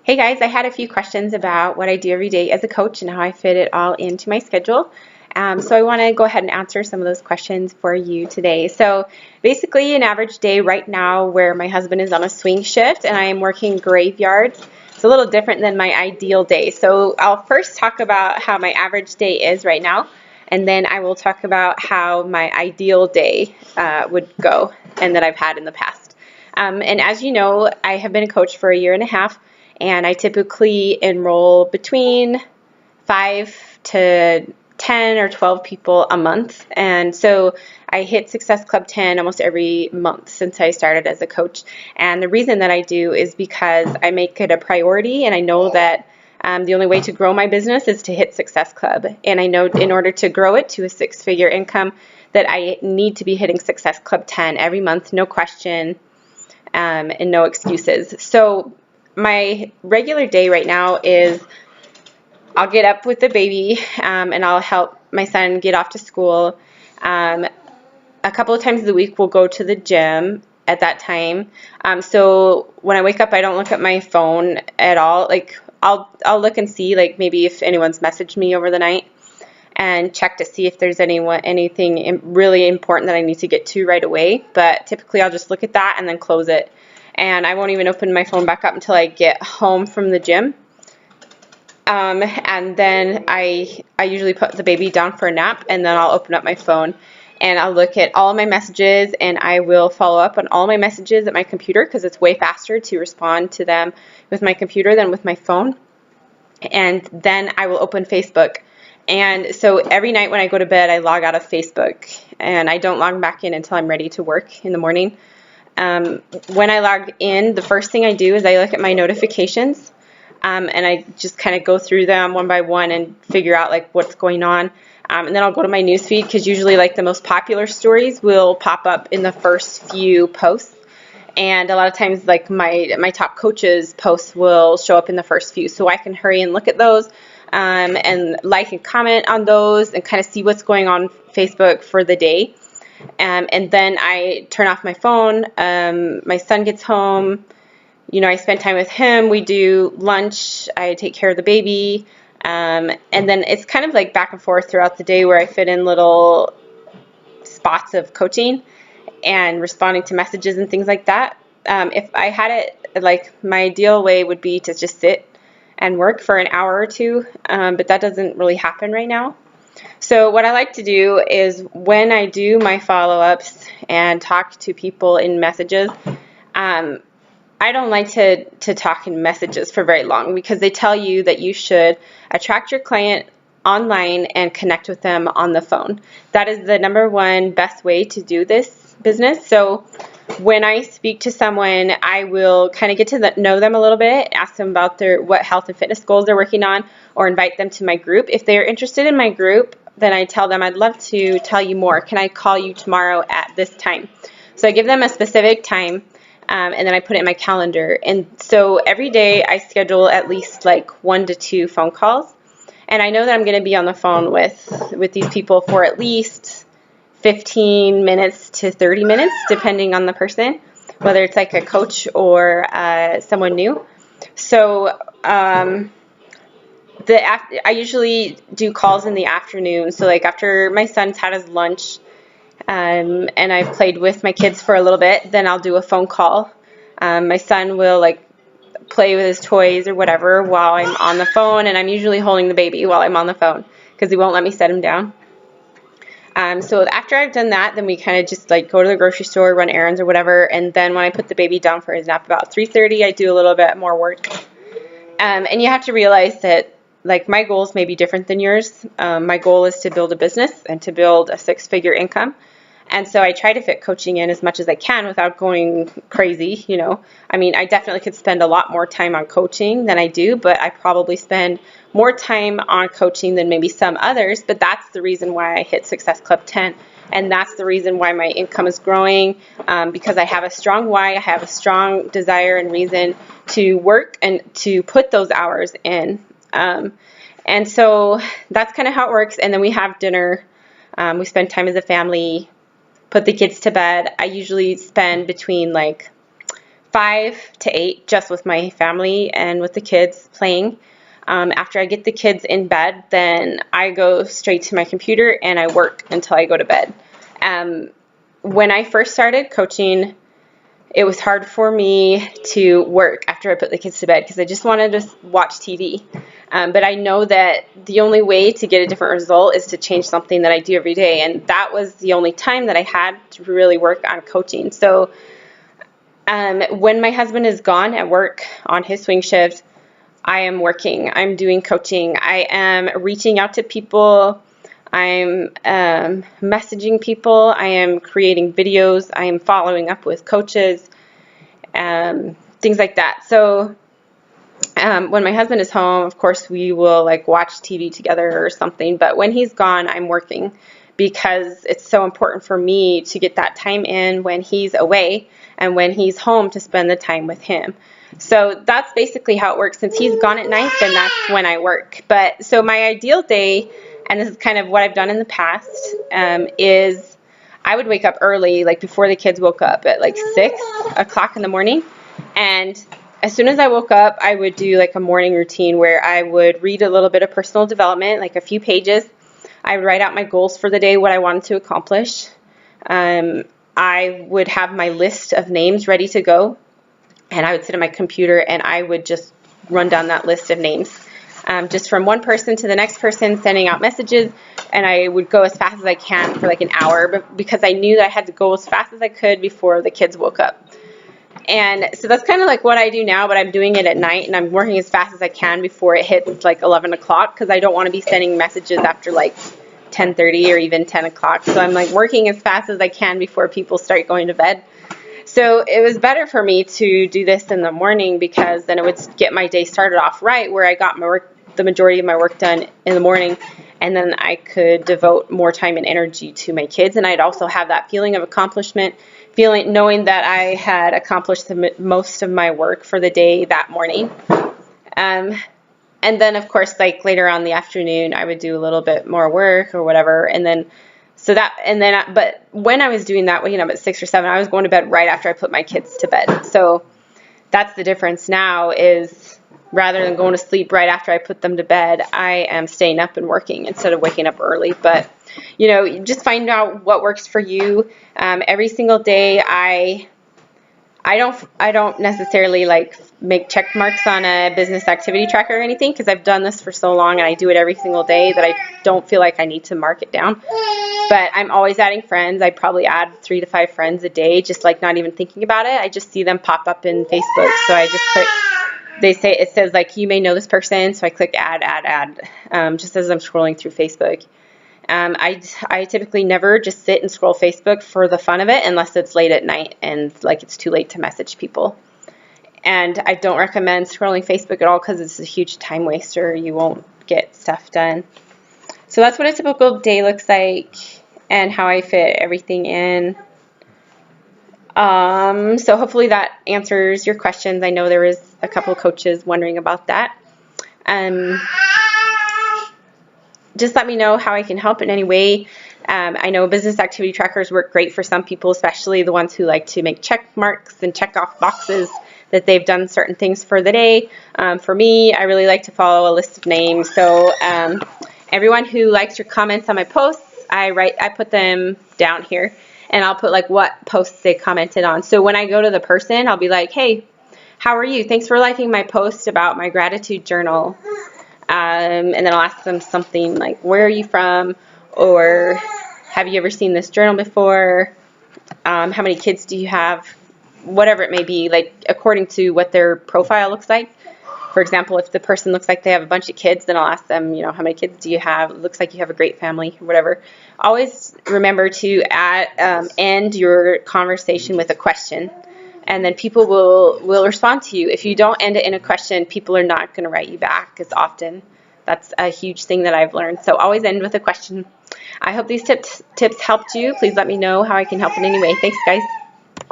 Hey guys, I had a few questions about what I do every day as a coach and how I fit it all into my schedule. So I want to go ahead and answer some of those questions for you today. So basically an average day right now where my husband is on a swing shift and I am working graveyards. It's a little different than my ideal day. So I'll first talk about how my average day is right now, and then I will talk about how my ideal day would go and that I've had in the past. And as you know, I have been a coach for a year and a half. And I typically enroll between 5 to 10 or 12 people a month. And so I hit Success Club 10 almost every month since I started as a coach. And the reason that I do is because I make it a priority, and I know that the only way to grow my business is to hit Success Club. And I know in order to grow it to a six-figure income that I need to be hitting Success Club 10 every month, no question, and no excuses. So my regular day right now is I'll get up with the baby and I'll help my son get off to school. A couple of times a week we'll go to the gym at that time. So when I wake up, I don't look at my phone at all. Like I'll look and see like maybe if anyone's messaged me over the night and check to see if there's anything really important that I need to get to right away. But typically I'll just look at that and then close it. And I won't even open my phone back up until I get home from the gym. And then I usually put the baby down for a nap, and then I'll open up my phone and I'll look at all of my messages, and I will follow up on all my messages at my computer because it's way faster to respond to them with my computer than with my phone. And then I will open Facebook. And so every night when I go to bed, I log out of Facebook, and I don't log back in until I'm ready to work in the morning. When I log in, the first thing I do is I look at my notifications, and I just kind of go through them one by one and figure out like what's going on. And then I'll go to my newsfeed because usually like the most popular stories will pop up in the first few posts. And a lot of times like my top coaches posts will show up in the first few. So I can hurry and look at those and like and comment on those and kind of see what's going on Facebook for the day. And then I turn off my phone. My son gets home. I spend time with him. We do lunch. I take care of the baby. And then it's kind of like back and forth throughout the day where I fit in little spots of coaching and responding to messages and things like that. If I had it, like my ideal way would be to just sit and work for an hour or two, but that doesn't really happen right now. So what I like to do is when I do my follow-ups and talk to people in messages, I don't like to talk in messages for very long because they tell you that you should attract your client online and connect with them on the phone. That is the number one best way to do this business. So when I speak to someone, I will kind of get to know them a little bit, ask them about what health and fitness goals they're working on, or invite them to my group. If they're interested in my group, then I tell them, I'd love to tell you more. Can I call you tomorrow at this time? So I give them a specific time, and then I put it in my calendar. And so every day I schedule at least like 1 to 2 phone calls. And I know that I'm going to be on the phone with these people for at least 15 minutes to 30 minutes, depending on the person, whether it's like a coach or someone new. So I usually do calls in the afternoon. So like after my son's had his lunch and I've played with my kids for a little bit, then I'll do a phone call. My son will like play with his toys or whatever while I'm on the phone, and I'm usually holding the baby while I'm on the phone because he won't let me set him down. So after I've done that, then we kind of just like go to the grocery store, run errands or whatever. And then when I put the baby down for his nap about 3:30, I do a little bit more work. And you have to realize that like my goals may be different than yours. My goal is to build a business and to build a 6-figure income. And so I try to fit coaching in as much as I can without going crazy, I mean, I definitely could spend a lot more time on coaching than I do, but I probably spend more time on coaching than maybe some others. But that's the reason why I hit Success Club 10. And that's the reason why my income is growing, because I have a strong why. I have a strong desire and reason to work and to put those hours in. And so that's kind of how it works. And then we have dinner. We spend time as a family, put the kids to bed. I usually spend between like 5 to 8 just with my family and with the kids playing. After I get the kids in bed, then I go straight to my computer and I work until I go to bed. When I first started coaching, it was hard for me to work after I put the kids to bed because I just wanted to watch TV. But I know that the only way to get a different result is to change something that I do every day. And that was the only time that I had to really work on coaching. So when my husband is gone at work on his swing shift, I am working. I'm doing coaching. I am reaching out to people. I'm messaging people. I am creating videos. I am following up with coaches, things like that. So when my husband is home, of course, we will like watch TV together or something. But when he's gone, I'm working because it's so important for me to get that time in when he's away and when he's home to spend the time with him. So that's basically how it works. Since he's gone at night, then that's when I work. But so my ideal day, and this is kind of what I've done in the past, is I would wake up early, like before the kids woke up at like 6 o'clock in the morning. And as soon as I woke up, I would do like a morning routine where I would read a little bit of personal development, like a few pages. I would write out my goals for the day, what I wanted to accomplish. I would have my list of names ready to go. And I would sit at my computer and I would just run down that list of names. Just from one person to the next person, sending out messages, and I would go as fast as I can for like an hour because I knew that I had to go as fast as I could before the kids woke up. And so that's kind of like what I do now, but I'm doing it at night, and I'm working as fast as I can before it hits like 11 o'clock because I don't want to be sending messages after like 10:30 or even 10 o'clock. So I'm like working as fast as I can before people start going to bed. So it was better for me to do this in the morning because then it would get my day started off right, where I got my work, the majority of my work done in the morning, and then I could devote more time and energy to my kids. And I'd also have that feeling of accomplishment, knowing that I had accomplished most of my work for the day that morning. And then, of course, like later on in the afternoon, I would do a little bit more work or whatever, and then. But when I was doing that, waking up at 6 or 7, I was going to bed right after I put my kids to bed. So that's the difference now is rather than going to sleep right after I put them to bed, I am staying up and working instead of waking up early. But, you know, just find out what works for you. Every single day I don't necessarily like make check marks on a business activity tracker or anything because I've done this for so long and I do it every single day that I don't feel like I need to mark it down. But I'm always adding friends. I probably add 3 to 5 friends a day, just like not even thinking about it. I just see them pop up in Facebook. So I just click, it says like, you may know this person. So I click add, just as I'm scrolling through Facebook. I typically never just sit and scroll Facebook for the fun of it unless it's late at night and like it's too late to message people. And I don't recommend scrolling Facebook at all because it's a huge time waster. You won't get stuff done. So that's what a typical day looks like and how I fit everything in. So hopefully that answers your questions. I know there was a couple of coaches wondering about that. Just let me know how I can help in any way. I know business activity trackers work great for some people, especially the ones who like to make check marks and check off boxes that they've done certain things for the day. For me, I really like to follow a list of names. So everyone who likes your comments on my posts, I put them down here, and I'll put like what posts they commented on. So when I go to the person, I'll be like, hey, how are you? Thanks for liking my post about my gratitude journal. And then I'll ask them something like, where are you from? Or have you ever seen this journal before? How many kids do you have? Whatever it may be, like according to what their profile looks like. For example, if the person looks like they have a bunch of kids, then I'll ask them, you know, how many kids do you have? It looks like you have a great family, or whatever. Always remember to end your conversation with a question. And then people will respond to you. If you don't end it in a question, people are not going to write you back as often. That's a huge thing that I've learned. So always end with a question. I hope these tips helped you. Please let me know how I can help in any way. Thanks, guys.